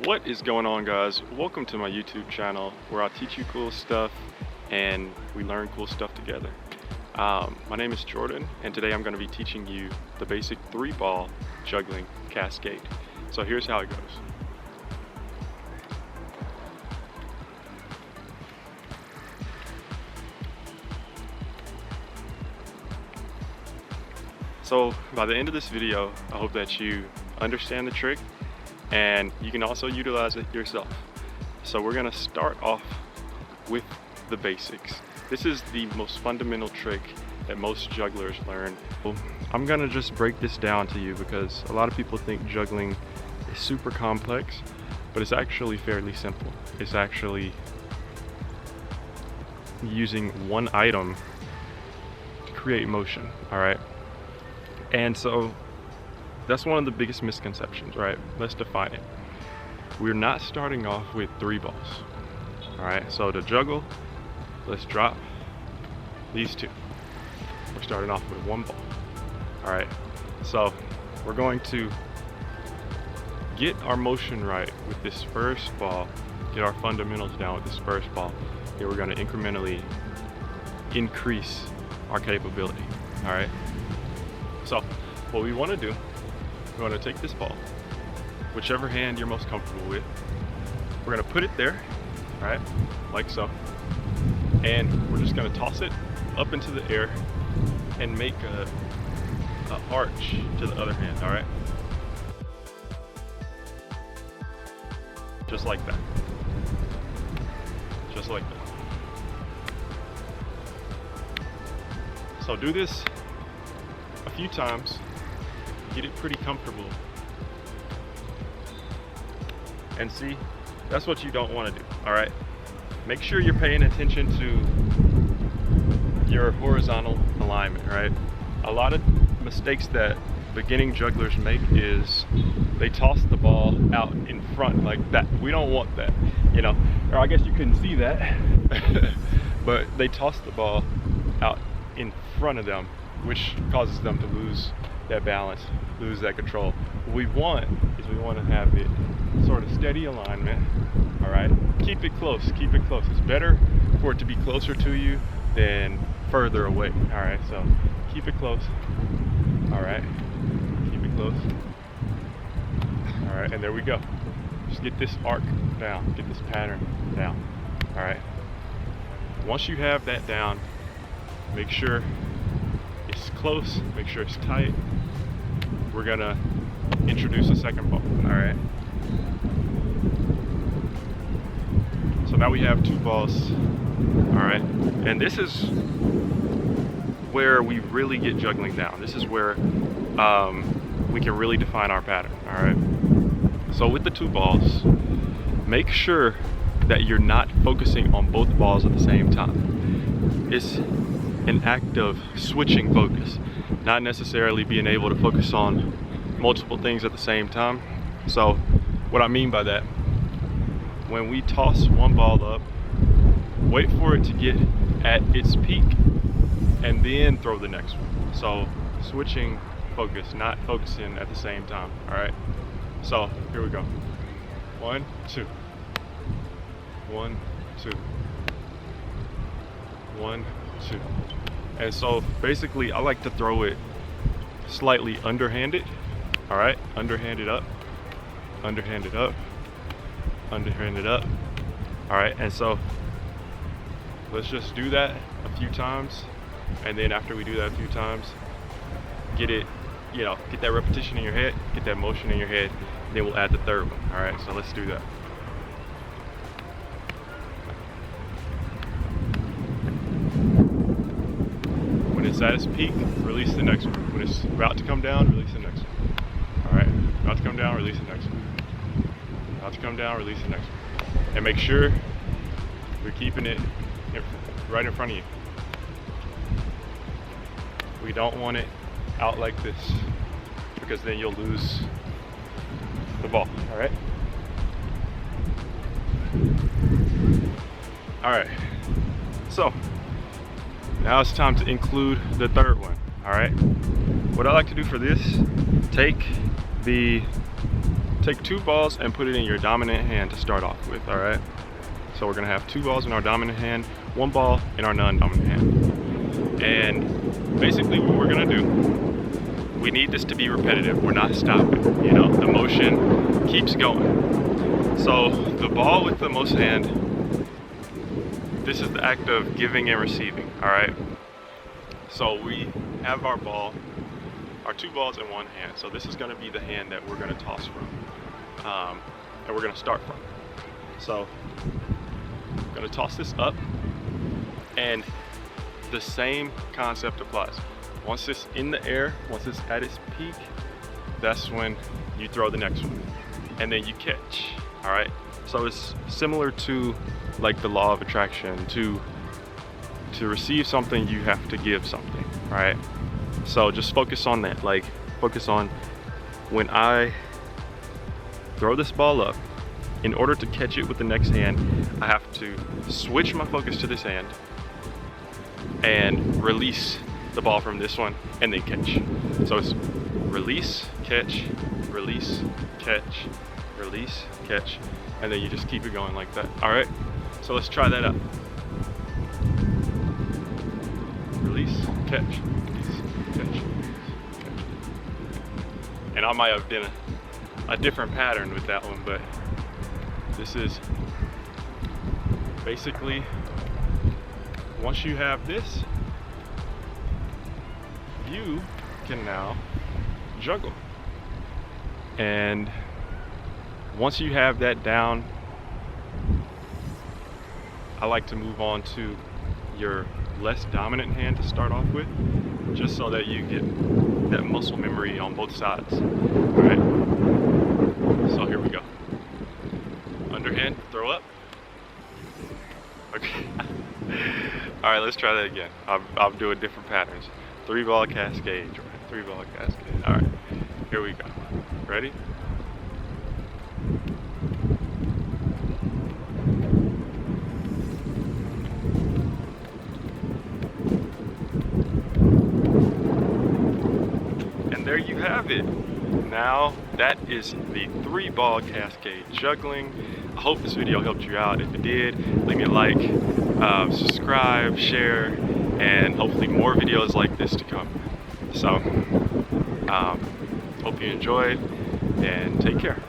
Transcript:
What is going on, guys? Welcome to my YouTube channel where I teach you cool stuff and we learn cool stuff together. My name is Jordan and today I'm going to be teaching you the basic 3-ball juggling cascade. So here's how it goes. So by the end of this video, I hope that you understand the trick and you can also utilize it yourself. So we're gonna start off with the basics. This is the most fundamental trick that most jugglers learn. I'm gonna just break this down to you because a lot of people think juggling is super complex, but it's actually fairly simple. It's actually using one item to create motion, all right? And so that's one of the biggest misconceptions, right? Let's define it. We're not starting off with 3 balls. All right, so to juggle, let's drop these 2. We're starting off with 1 ball. All right, so we're going to get our motion right with this first ball, get our fundamentals down with this first ball. Here we're gonna incrementally increase our capability, all right? So what we wanna do, we're going to take this ball, whichever hand you're most comfortable with. We're going to put it there, right, like so, and we're just going to toss it up into the air and make a arch to the other hand, all right? Just like that. Just like that. So do this a few times. Get it pretty comfortable. And see, that's what you don't want to do, all right? Make sure you're paying attention to your horizontal alignment, right? A lot of mistakes that beginning jugglers make is they toss the ball out in front like that. We don't want that, you know? Or I guess you couldn't see that, but they toss the ball out in front of them, which causes them to lose that balance, lose that control. What we want is we want to have it sort of steady alignment, all right? Keep it close, keep it close. It's better for it to be closer to you than further away, all right? So keep it close, all right? Keep it close, all right? And there we go. Just get this arc down, get this pattern down, all right? Once you have that down, make sure it's close, make sure it's tight. We're gonna introduce a second ball, all right? So now we have 2 balls, all right? And this is where we really get juggling down. This is where we can really define our pattern, all right? So with the 2 balls, make sure that you're not focusing on both balls at the same time. It's an act of switching focus, not necessarily being able to focus on multiple things at the same time. So what I mean by that, when we toss one ball up, wait for it to get at its peak and then throw the next one. So switching focus, not focusing at the same time, all right? So here we go. 1, 2. 1, 2. 1, 2. And so basically I like to throw it slightly underhanded, all right? Underhanded up, underhanded up, underhanded up, all right? And so let's just do that a few times. And then after we do that a few times, get it, you know, get that repetition in your head, get that motion in your head, and then we'll add the third one, all right? So let's do that. When it's at its peak, release the next one. When it's about to come down, release the next one. All right, about to come down, release the next one. About to come down, release the next one. And make sure we're keeping it right in front of you. We don't want it out like this because then you'll lose the ball, all right? All right, so now it's time to include the third one, all right? What I like to do for this, take take 2 balls and put it in your dominant hand to start off with, all right? So we're gonna have 2 balls in our dominant hand, 1 ball in our non-dominant hand. And basically what we're gonna do, we need this to be repetitive. We're not stopping, you know, the motion keeps going. So the ball with the most hand, this is the act of giving and receiving, all right? So we have our ball, our 2 balls in one hand. So this is gonna be the hand that we're gonna toss from, and we're gonna start from. So I'm gonna toss this up, and the same concept applies. Once it's in the air, once it's at its peak, that's when you throw the next one, and then you catch, all right? So it's similar to like the law of attraction. To receive something, you have to give something, right? So just focus on that. Like, focus on when I throw this ball up, in order to catch it with the next hand, I have to switch my focus to this hand and release the ball from this one and then catch. So it's release, catch, release, catch, release, catch, and then you just keep it going like that. All right, so let's try that out. Release, catch, release, catch, catch. And I might have done a different pattern with that one, but this is basically, once you have this, you can now juggle. And once you have that down, I like to move on to your less dominant hand to start off with, just so that you get that muscle memory on both sides. All right, so here we go. Underhand, throw up. Okay. All right, let's try that again. I'm doing different patterns. 3-ball cascade, 3-ball cascade. All right, here we go. Ready? And there you have it. Now that is the 3-ball cascade juggling. I hope this video helped you out. If it did, leave me a like, subscribe, share, and hopefully more videos like this to come. So, hope you enjoyed, and take care.